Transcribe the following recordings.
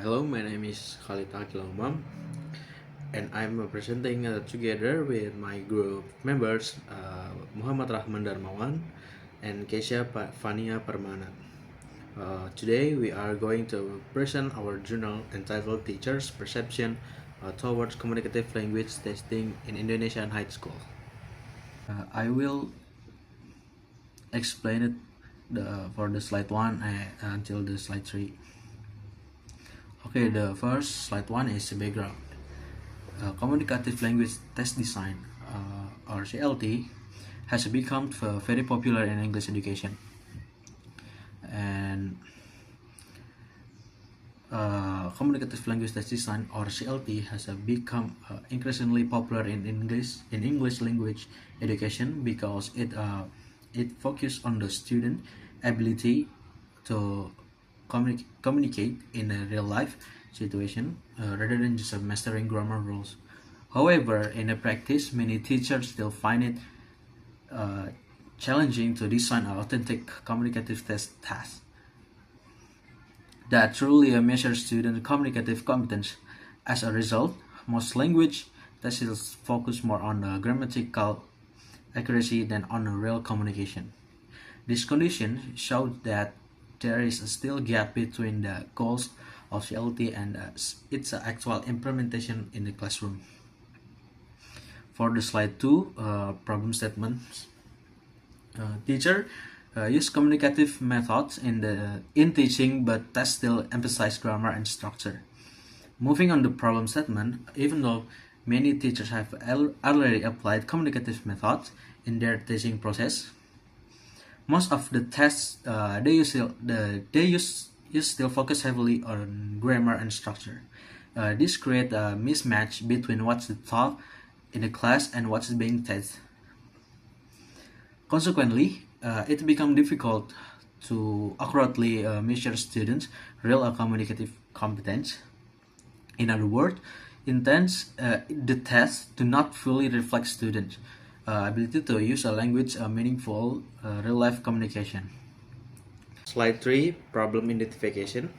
Hello, my name is Khalid Akilomam, and I'm presenting together with my group members Muhammad Rahman Darmawan and Kesha Fania Permana. Today, we are going to present our journal entitled Teachers' Perception Towards Communicative Language Testing in Indonesian High School. I will explain it for the slide 1 until the slide 3. Okay, the first slide 1 is the background. Communicative Language Test Design or CLT has become very popular in English education, and Communicative Language Test Design or CLT has become increasingly popular in English language education because it focuses on the student ability to communicate in a real life situation rather than just mastering grammar rules. However, in a practice, many teachers still find it challenging to design an authentic communicative test task that truly measures student communicative competence. As a result, most language tests focus more on grammatical accuracy than on real communication. This condition showed that there is still a gap between the goals of CLT and its actual implementation in the classroom. For the slide 2, problem statements. Teacher use communicative methods in teaching, but tests still emphasize grammar and structure. Moving on to problem statement, even though many teachers have already applied communicative methods in their teaching process, most of the tests they still focus heavily on grammar and structure. This creates a mismatch between what's taught in the class and what's being tested. Consequently, it becomes difficult to accurately measure students' real communicative competence. In other words, the tests do not fully reflect students' ability to use a language meaningful real-life communication. Slide 3, Problem Identification.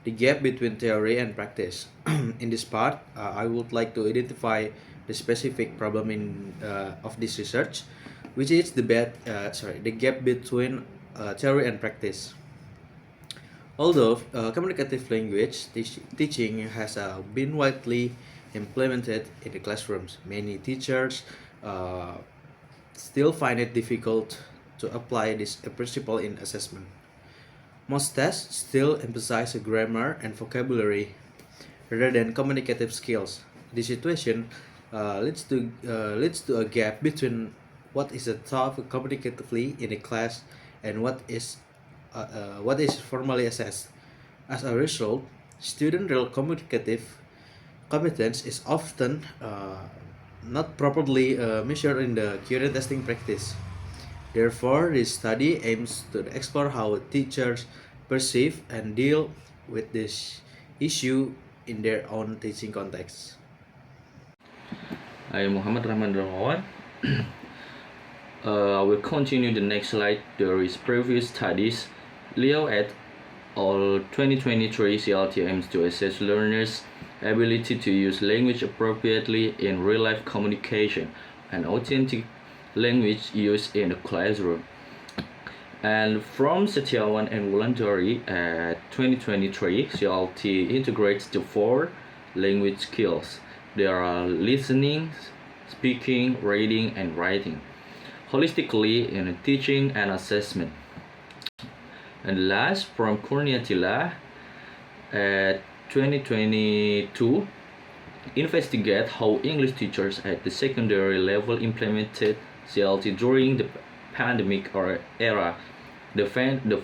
The gap between theory and practice. In this part, I would like to identify the specific problem of this research, which is the gap between theory and practice. Although communicative language teaching has been widely implemented in the classrooms, many teachers still find it difficult to apply this principle in assessment. Most tests still emphasize grammar and vocabulary rather than communicative skills. This situation leads to a gap between what is taught communicatively in a class and what is formally assessed. As a result, student real communicative competence is often not properly measured in the current testing practice. Therefore, this study aims to explore how teachers perceive and deal with this issue in their own teaching context. I am Muhammad Rahman Darmawan. I will continue the next slide. There is previous studies. Leo et al. 2023 CLT aims to assess learners' ability to use language appropriately in real-life communication and authentic language use in the classroom. And from Setiawan and Wulandari at 2023, CLT integrates the 4 language skills. There are listening, speaking, reading, and writing, holistically in teaching and assessment. And last, from Kurniatila at 2022, investigate how English teachers at the secondary level implemented CLT during the pandemic era. The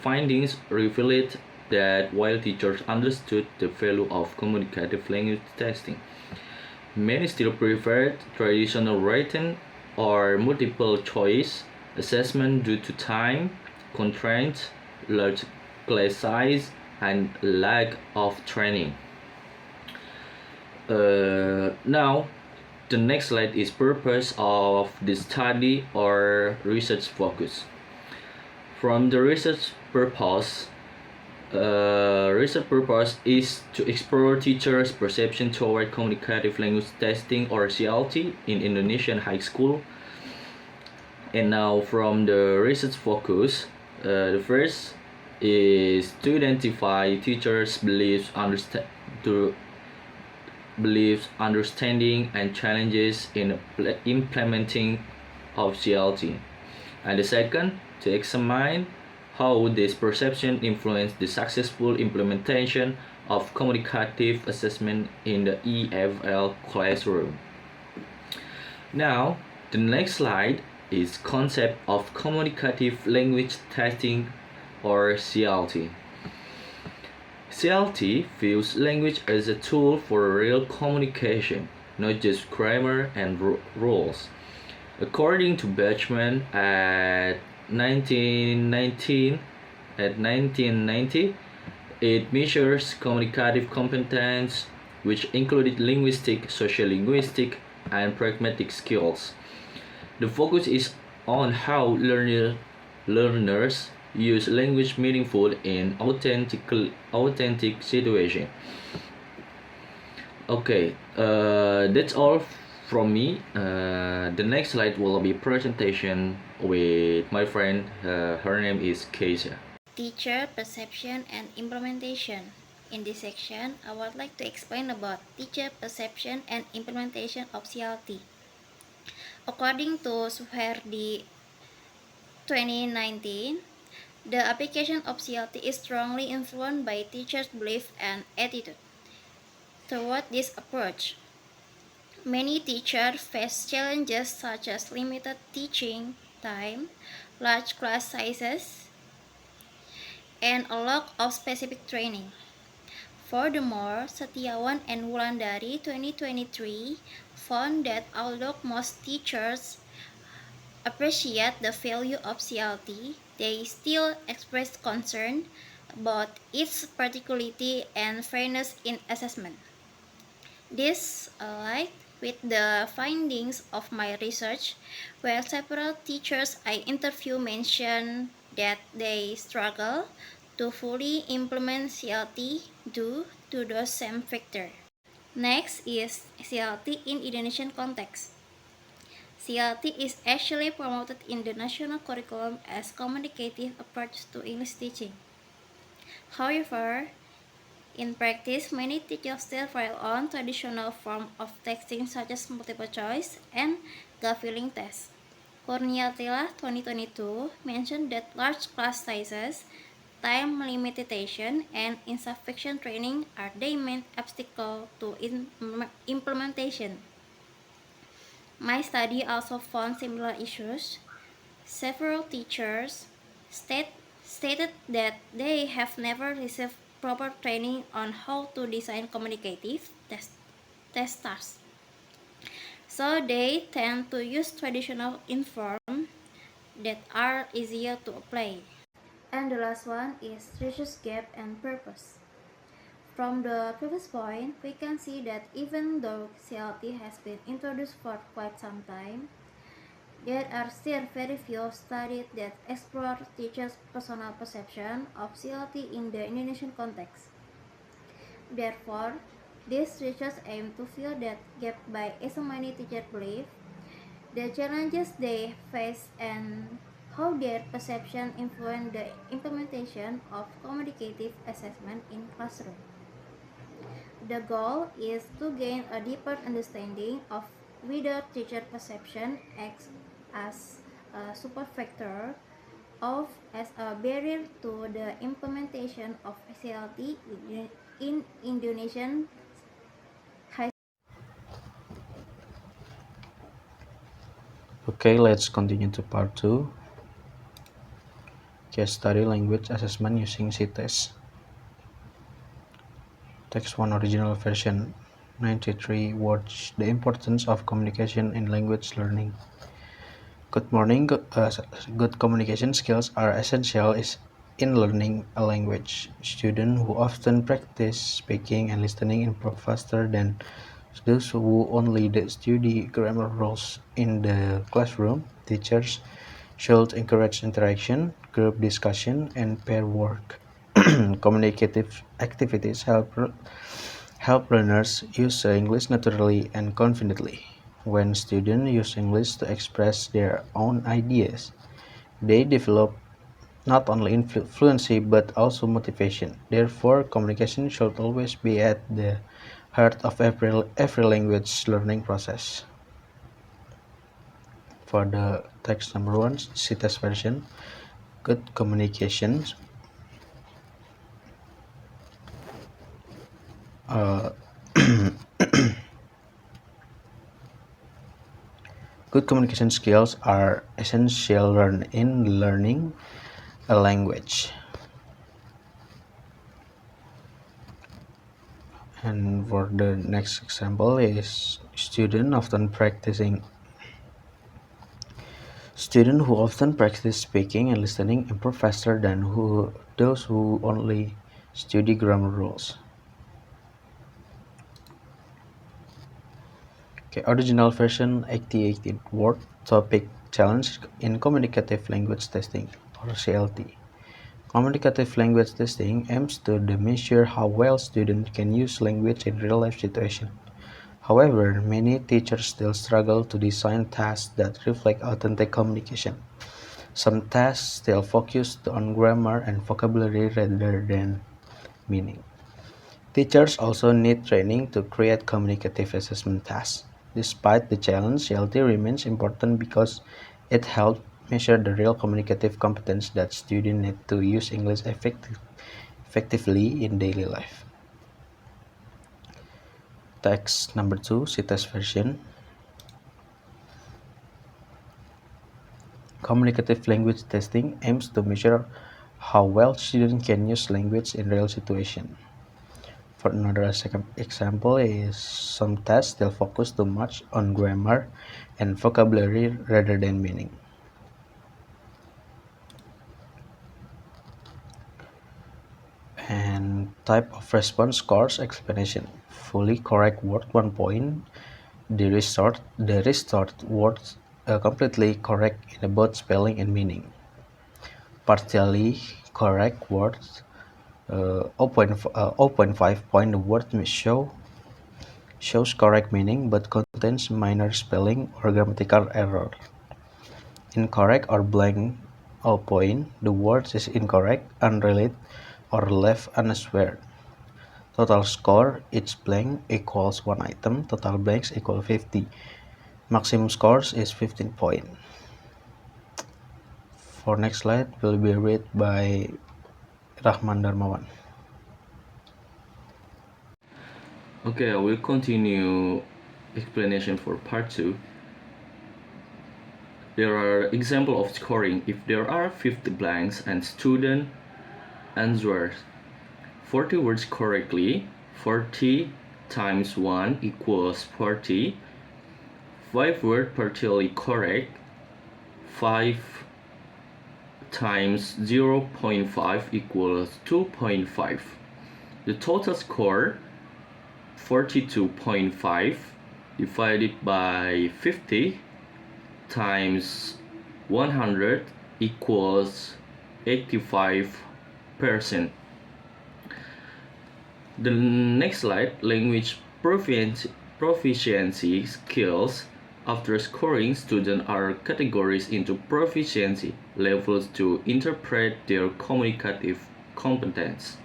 findings revealed that while teachers understood the value of communicative language testing, many still preferred traditional written or multiple choice assessment due to time constraints, large class size, and lack of training. Now, the next slide is purpose of the study or research focus. From the research purpose, Research purpose is to explore teachers' perception toward communicative language testing or CLT in Indonesian high school. And now from the research focus, the first is to identify teachers' beliefs, understanding, and challenges in implementing of CLT. And the second, to examine how this perception influenced the successful implementation of communicative assessment in the EFL classroom. Now, the next slide is concept of communicative language testing or CLT. CLT views language as a tool for real communication, not just grammar and rules. According to Bachman at 1990, it measures communicative competence, which included linguistic, sociolinguistic, and pragmatic skills. The focus is on how learners use language meaningful in authentic situation. Okay, that's all from me. The next slide will be presentation with my friend. Her name is Keisha. Teacher perception and implementation. In this section, I would like to explain about teacher perception and implementation of CLT. According to Suherdi 2019, the application of CLT is strongly influenced by teachers' belief and attitude toward this approach. Many teachers face challenges such as limited teaching time, large class sizes, and a lack of specific training. Furthermore, Setiawan and Wulandari 2023 found that although most teachers appreciate the value of CLT, they still express concern about its particularity and fairness in assessment. This aligns with the findings of my research, where several teachers I interviewed mentioned that they struggle to fully implement CLT due to those same factors. Next is CLT in Indonesian context. CLT is actually promoted in the national curriculum as communicative approach to English teaching. However, in practice, many teachers still rely on traditional forms of testing such as multiple choice and gut feeling tests. Kurniatila 2022 mentioned that large class sizes, time limitation, and insufficient training are the main obstacle to implementation. My study also found similar issues. Several teachers stated that they have never received proper training on how to design communicative test tasks. So they tend to use traditional informs that are easier to apply. And the last one is research gap and purpose. From the previous point, we can see that even though CLT has been introduced for quite some time, there are still very few studies that explore teachers' personal perception of CLT in the Indonesian context. Therefore, these research aim to fill that gap by examining teachers' belief, the challenges they face, and how their perception influence the implementation of communicative assessment in classroom. The goal is to gain a deeper understanding of whether teacher perception acts as a super factor or as a barrier to the implementation of CLT in Indonesian high. Okay, let's continue to part 2. Case study language assessment using CTES. Text 1 original version 93 words. The importance of communication in language learning. Good morning. Good communication skills are essential in learning a language. Students who often practice speaking and listening improve faster than those who only study grammar rules in the classroom. Teachers should encourage interaction, group discussion, and pair work. Communicative activities help learners use English naturally and confidently. When students use English to express their own ideas, they develop not only fluency but also motivation. Therefore, communication should always be at the heart of every language learning process. For the text number one, CITES version, good communications. Uh, Good communication skills are essential in learning a language. And for the next example is student who often practice speaking and listening improve faster than those who only study grammar rules. Okay, original version 8080 word topic challenge in communicative language testing or CLT. Communicative language testing aims to measure how well students can use language in real-life situations. However, many teachers still struggle to design tasks that reflect authentic communication. Some tasks still focus on grammar and vocabulary rather than meaning. Teachers also need training to create communicative assessment tasks. Despite the challenge, CLT remains important because it helps measure the real communicative competence that students need to use English effectively in daily life. Text number 2, CITES version. Communicative language testing aims to measure how well students can use language in real situations. For another second example is some tests still focus too much on grammar and vocabulary rather than meaning. And type of response scores explanation. Fully correct word 1 point. The restored words completely correct in both spelling and meaning. Partially correct words 0.5 point. The word shows correct meaning but contains minor spelling or grammatical error. Incorrect or blank 0 point. The word is incorrect, unrelated, or left unanswered. Total score each blank equals 1 item. Total blanks equal 50. Maximum scores is 15 points. For next slide will be read by Rahman Darmawan. Okay, I will continue explanation for part 2. There are examples of scoring. If there are 50 blanks and student answers 40 words correctly, 40 times 1 equals 40. 5 words partially correct, 5 times 0.5 equals 2.5. The total score 42.5 divided by 50 times 100 equals 85%. The next slide, language proficiency skills. After scoring, students are categorized into proficiency levels to interpret their communicative competence.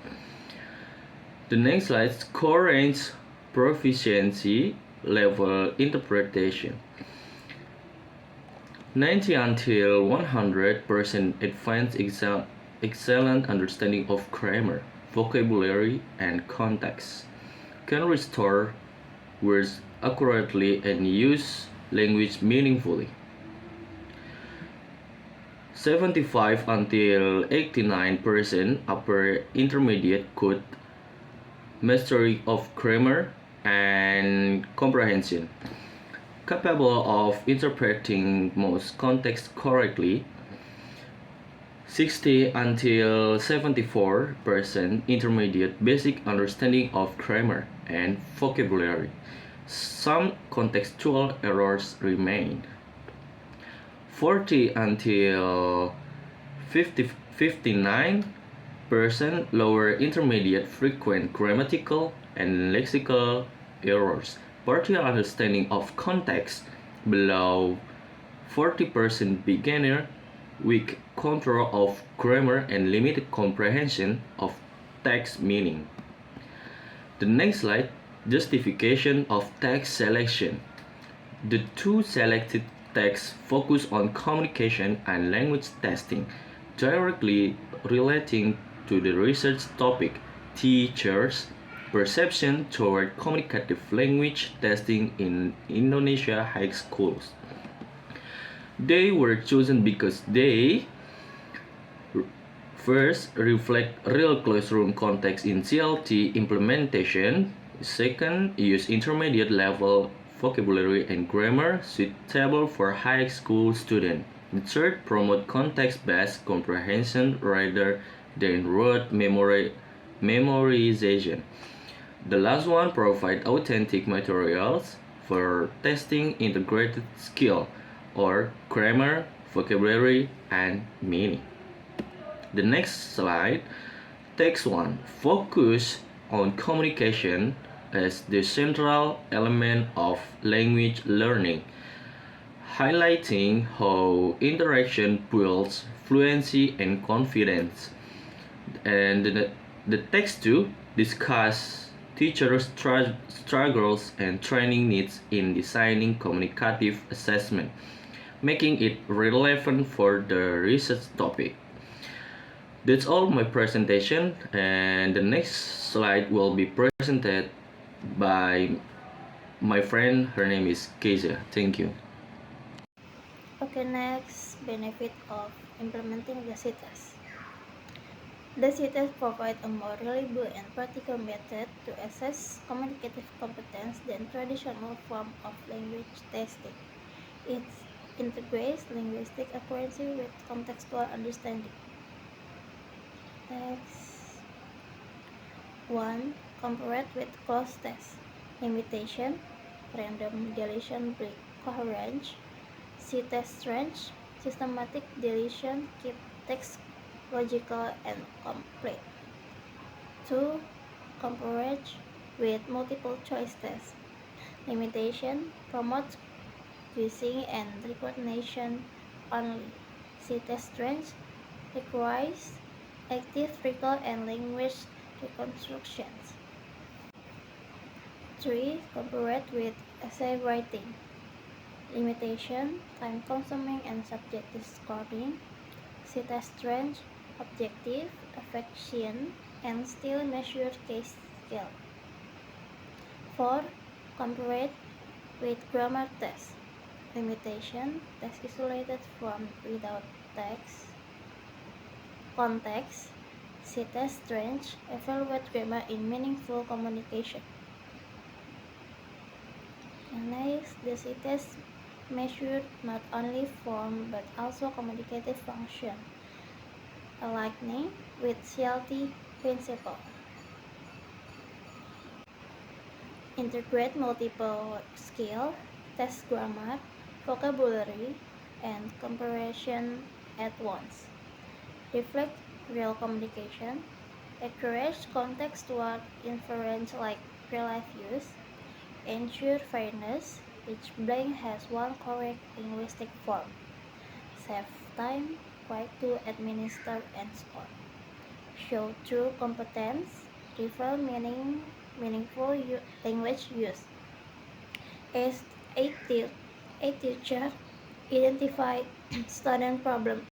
The next slide, score range proficiency level interpretation. 90 until 100% advanced excellent understanding of grammar, vocabulary, and context. Can restore words accurately and use language meaningfully. 75 until 89% upper intermediate good mastery of grammar and comprehension, capable of interpreting most context correctly. 60 until 74% intermediate basic understanding of grammar and vocabulary. Some contextual errors remain. 40 until 59 Percent lower intermediate frequent grammatical and lexical errors. Partial understanding of context below 40% beginner, weak control of grammar and limited comprehension of text meaning. The next slide, justification of text selection. The two selected texts focus on communication and language testing, directly relating to the research topic, teachers' perception toward communicative language testing in Indonesia high schools. They were chosen because they first reflect real classroom context in CLT implementation, second use intermediate level vocabulary and grammar suitable for high school students, and third promote context-based comprehension rather than rote memorization. The last one provide authentic materials for testing integrated skill or grammar, vocabulary, and meaning. The next slide, text 1, focus on communication as the central element of language learning, highlighting how interaction builds fluency and confidence. And the text 2 discuss teachers' struggles and training needs in designing communicative assessment, making it relevant for the research topic. That's all my presentation, and the next slide will be presented by my friend. Her name is Keisha. Thank you. Okay, next, benefit of implementing the CTES. The CTES provide a more reliable and practical method to assess communicative competence than traditional form of language testing. It integrates linguistic accuracy with contextual understanding. Next, 1. Compare with closed tests. Limitation, random deletion break coherence, CTES range, systematic deletion keep text logical and complete. 2. Compare with multiple choice tests. Limitation, promotes quizzing and recognition only. CTES range requires active recall and language reconstructions. 3. Compare with essay writing. Limitation, time-consuming and subjective scoring. CTES range, objective, affection, and still measure case scale. 4. Compare with grammar test. Limitation, text isolated from without text. Context, CTES range, evaluate grammar in meaningful communication. And next, the CTES measured not only form but also communicative function, aligning with CLT principle. Integrate multiple skill, test grammar, vocabulary, and comparison at once. Reflect real communication. Encourage contextual inference like real-life use. Ensure fairness. Each blank has one correct linguistic form. Save time, quick to administer and score. Show true competence. Reveal meaningful language use. As a teacher, identify student problem